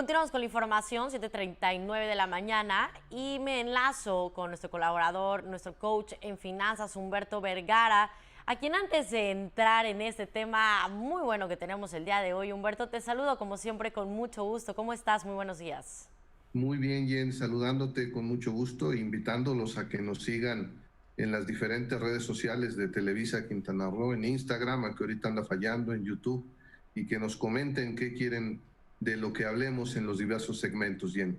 Continuamos con la información, 7:39 de la mañana, y me enlazo con nuestro colaborador, nuestro coach en finanzas, Humberto Vergara, a quien antes de entrar en este tema muy bueno que tenemos el día de hoy, Humberto, te saludo como siempre con mucho gusto. ¿Cómo estás? Muy buenos días. Muy bien, Jen, saludándote con mucho gusto e invitándolos a que nos sigan en las diferentes redes sociales de Televisa Quintana Roo, en Instagram, a que ahorita anda fallando, en YouTube, y que nos comenten qué quieren de lo que hablemos en los diversos segmentos, Jen.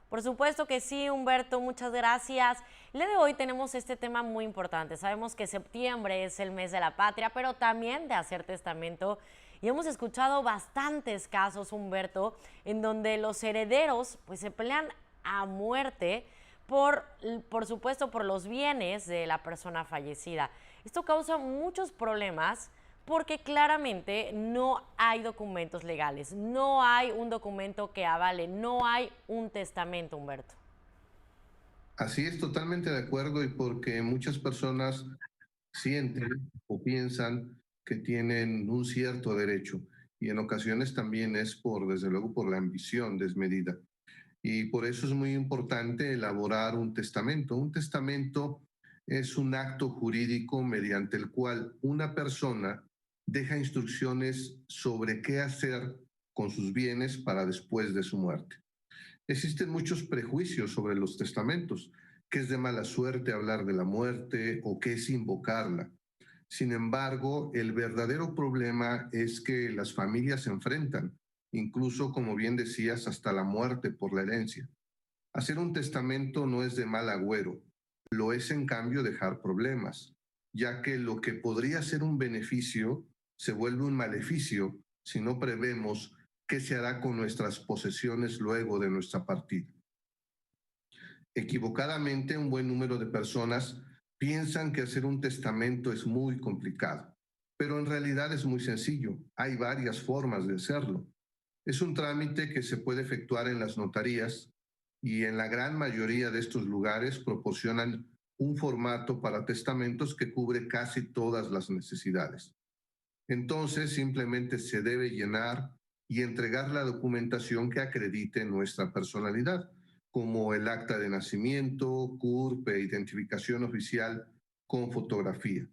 Por supuesto que sí, Humberto, muchas gracias. El día de hoy tenemos este tema muy importante. Sabemos que septiembre es el mes de la patria, pero también de hacer testamento. Y hemos escuchado bastantes casos, Humberto, en donde los herederos pues se pelean a muerte por supuesto, por los bienes de la persona fallecida. Esto causa muchos problemas porque claramente no hay documentos legales, no hay un documento que avale, no hay un testamento, Humberto. Así es, totalmente de acuerdo, y porque muchas personas sienten o piensan que tienen un cierto derecho, y en ocasiones también es desde luego, por la ambición desmedida. Y por eso es muy importante elaborar un testamento. Un testamento es un acto jurídico mediante el cual una persona deja instrucciones sobre qué hacer con sus bienes para después de su muerte. Existen muchos prejuicios sobre los testamentos, que es de mala suerte hablar de la muerte o que es invocarla. Sin embargo, el verdadero problema es que las familias se enfrentan, incluso, como bien decías, hasta la muerte por la herencia. Hacer un testamento no es de mal agüero, lo es en cambio dejar problemas, ya que lo que podría ser un beneficio se vuelve un maleficio si no prevemos qué se hará con nuestras posesiones luego de nuestra partida. Equivocadamente, un buen número de personas piensan que hacer un testamento es muy complicado, pero en realidad es muy sencillo. Hay varias formas de hacerlo. Es un trámite que se puede efectuar en las notarías, y en la gran mayoría de estos lugares proporcionan un formato para testamentos que cubre casi todas las necesidades. Entonces, simplemente se debe llenar y entregar la documentación que acredite nuestra personalidad, como el acta de nacimiento, CURP e identificación oficial con fotografía.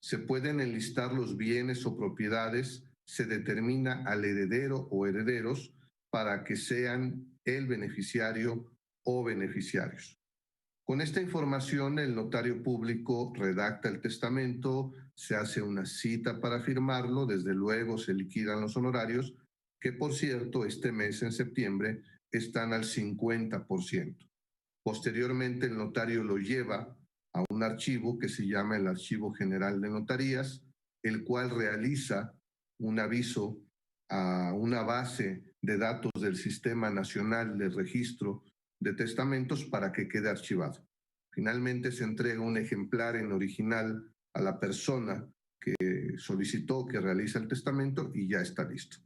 Se pueden enlistar los bienes o propiedades, se determina al heredero o herederos para que sean el beneficiario o beneficiarios. Con esta información, el notario público redacta el testamento, se hace una cita para firmarlo, desde luego se liquidan los honorarios, que por cierto, este mes en septiembre están al 50%. Posteriormente, el notario lo lleva a un archivo que se llama el Archivo General de Notarías, el cual realiza un aviso a una base de datos del Sistema Nacional de Registro de Testamentos para que quede archivado. Finalmente se entrega un ejemplar en original a la persona que solicitó que realice el testamento y ya está listo.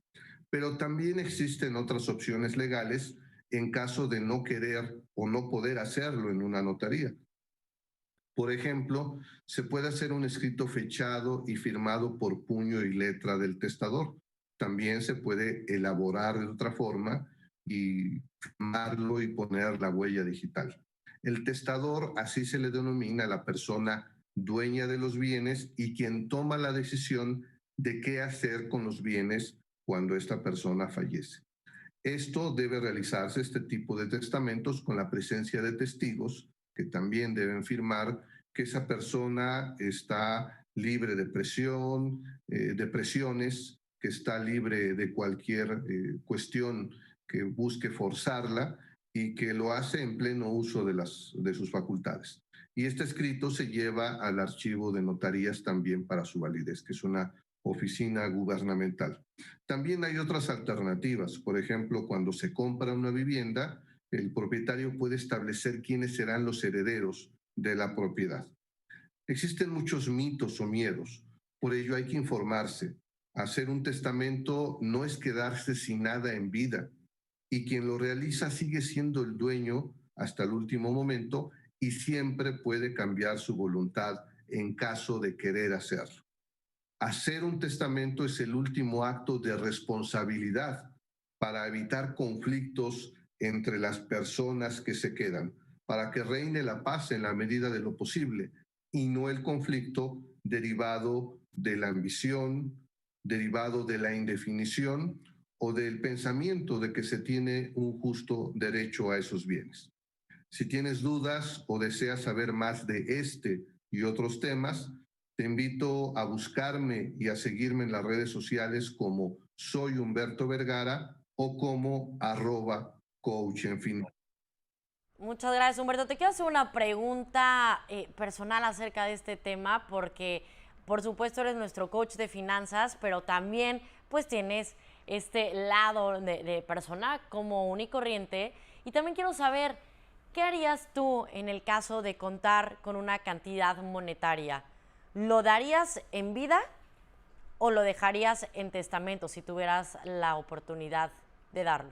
Pero también existen otras opciones legales en caso de no querer o no poder hacerlo en una notaría. Por ejemplo, se puede hacer un escrito fechado y firmado por puño y letra del testador. También se puede elaborar de otra forma y firmarlo y poner la huella digital. El testador, así se le denomina a la persona dueña de los bienes y quien toma la decisión de qué hacer con los bienes cuando esta persona fallece. Esto debe realizarse, este tipo de testamentos, con la presencia de testigos que también deben firmar que esa persona está libre de presión, de presiones, que está libre de cualquier cuestión que busque forzarla y que lo hace en pleno uso de sus facultades. Y este escrito se lleva al archivo de notarías también para su validez, que es una oficina gubernamental. También hay otras alternativas. Por ejemplo, cuando se compra una vivienda, el propietario puede establecer quiénes serán los herederos de la propiedad. Existen muchos mitos o miedos, por ello hay que informarse. Hacer un testamento no es quedarse sin nada en vida, y quien lo realiza sigue siendo el dueño hasta el último momento y siempre puede cambiar su voluntad en caso de querer hacerlo. Hacer un testamento es el último acto de responsabilidad para evitar conflictos entre las personas que se quedan, para que reine la paz en la medida de lo posible y no el conflicto derivado de la ambición, derivado de la indefinición o del pensamiento de que se tiene un justo derecho a esos bienes. Si tienes dudas o deseas saber más de este y otros temas, te invito a buscarme y a seguirme en las redes sociales como Soy Humberto Vergara o como @coach en finanzas. Muchas gracias, Humberto. Te quiero hacer una pregunta personal acerca de este tema porque, por supuesto, eres nuestro coach de finanzas, pero también pues tienes este lado de persona común y corriente. Y también quiero saber, ¿qué harías tú en el caso de contar con una cantidad monetaria? ¿Lo darías en vida o lo dejarías en testamento si tuvieras la oportunidad de darlo?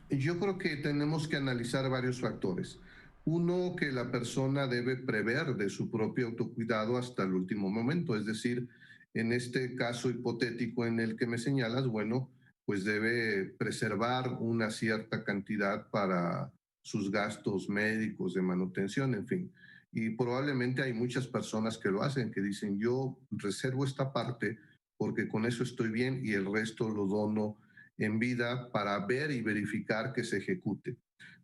Yo creo que tenemos que analizar varios factores. Uno, que la persona debe prever de su propio autocuidado hasta el último momento, es decir, en este caso hipotético en el que me señalas, bueno, pues debe preservar una cierta cantidad para sus gastos médicos, de manutención, en fin. Y probablemente hay muchas personas que lo hacen, que dicen, yo reservo esta parte porque con eso estoy bien y el resto lo dono en vida para ver y verificar que se ejecute.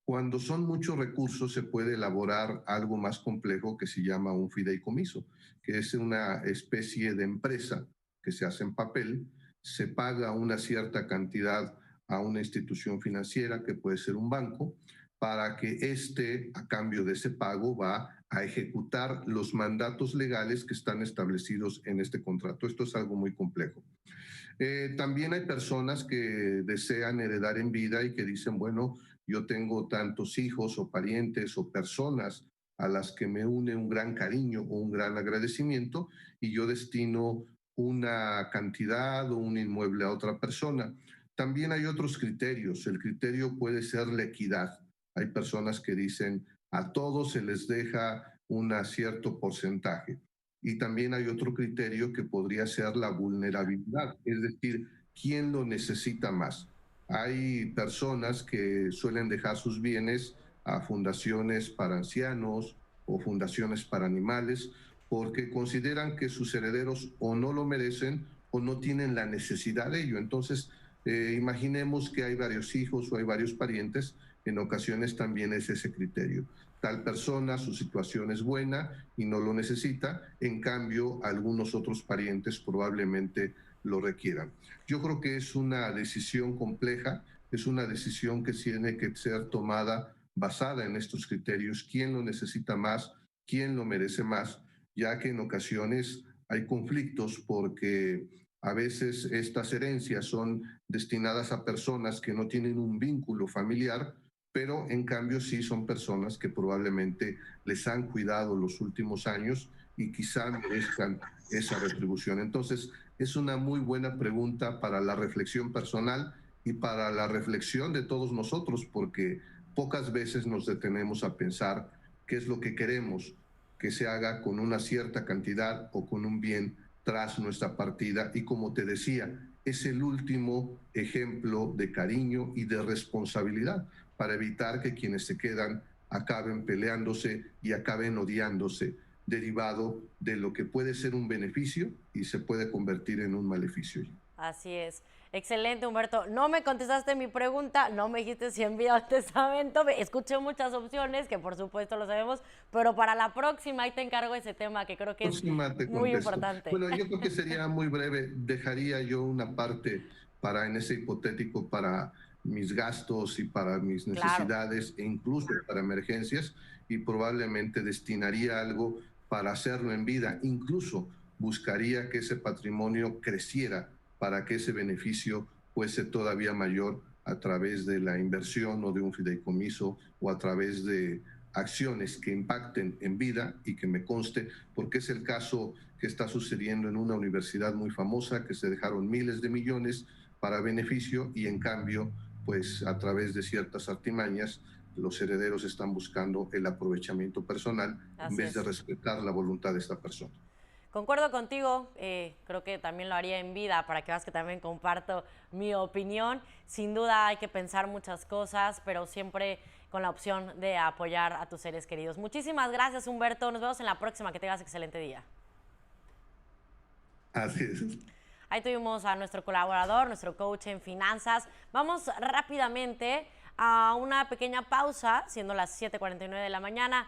Cuando son muchos recursos se puede elaborar algo más complejo que se llama un fideicomiso, que es una especie de empresa que se hace en papel, se paga una cierta cantidad a una institución financiera que puede ser un banco, para que éste, a cambio de ese pago, va a ejecutar los mandatos legales que están establecidos en este contrato. Esto es algo muy complejo. También hay personas que desean heredar en vida y que dicen, bueno, yo tengo tantos hijos o parientes o personas a las que me une un gran cariño o un gran agradecimiento y yo destino una cantidad o un inmueble a otra persona. También hay otros criterios. El criterio puede ser la equidad. Hay personas que dicen, a todos se les deja un cierto porcentaje. Y también hay otro criterio que podría ser la vulnerabilidad, es decir, ¿quién lo necesita más? Hay personas que suelen dejar sus bienes a fundaciones para ancianos o fundaciones para animales porque consideran que sus herederos o no lo merecen o no tienen la necesidad de ello. Entonces, imaginemos que hay varios hijos o hay varios parientes, en ocasiones también es ese criterio. Tal persona, su situación es buena y no lo necesita, en cambio, algunos otros parientes probablemente lo requieran. Yo creo que es una decisión compleja, es una decisión que tiene que ser tomada basada en estos criterios, quién lo necesita más, quién lo merece más, ya que en ocasiones hay conflictos porque a veces estas herencias son destinadas a personas que no tienen un vínculo familiar, pero en cambio sí son personas que probablemente les han cuidado los últimos años y quizá merezcan esa retribución. Entonces, es una muy buena pregunta para la reflexión personal y para la reflexión de todos nosotros, porque pocas veces nos detenemos a pensar qué es lo que queremos que se haga con una cierta cantidad o con un bien tras nuestra partida. Y como te decía, es el último ejemplo de cariño y de responsabilidad para evitar que quienes se quedan acaben peleándose y acaben odiándose, derivado de lo que puede ser un beneficio y se puede convertir en un maleficio. Así es. Excelente, Humberto. No me contestaste mi pregunta, no me dijiste si enviado el testamento. Escuché muchas opciones, que por supuesto lo sabemos, pero para la próxima ahí te encargo ese tema que creo que es Próxima te muy contesto. importante. Bueno, yo creo que sería muy breve. Dejaría yo una parte para, en ese hipotético, para mis gastos y para mis Claro, necesidades e incluso para emergencias y probablemente destinaría algo para hacerlo en vida. Incluso buscaría que ese patrimonio creciera para que ese beneficio fuese todavía mayor a través de la inversión o de un fideicomiso o a través de acciones que impacten en vida y que me conste, porque es el caso que está sucediendo en una universidad muy famosa, que se dejaron miles de millones para beneficio y en cambio, pues a través de ciertas artimañas, los herederos están buscando el aprovechamiento personal en así vez de es. respetar la voluntad de esta persona. Concuerdo contigo, creo que también lo haría en vida para que veas que también comparto mi opinión. Sin duda hay que pensar muchas cosas, pero siempre con la opción de apoyar a tus seres queridos. Muchísimas gracias, Humberto. Nos vemos en la próxima. Que tengas excelente día. Así es. Ahí tuvimos a nuestro colaborador, nuestro coach en finanzas. Vamos rápidamente a una pequeña pausa, siendo las 7:49 de la mañana.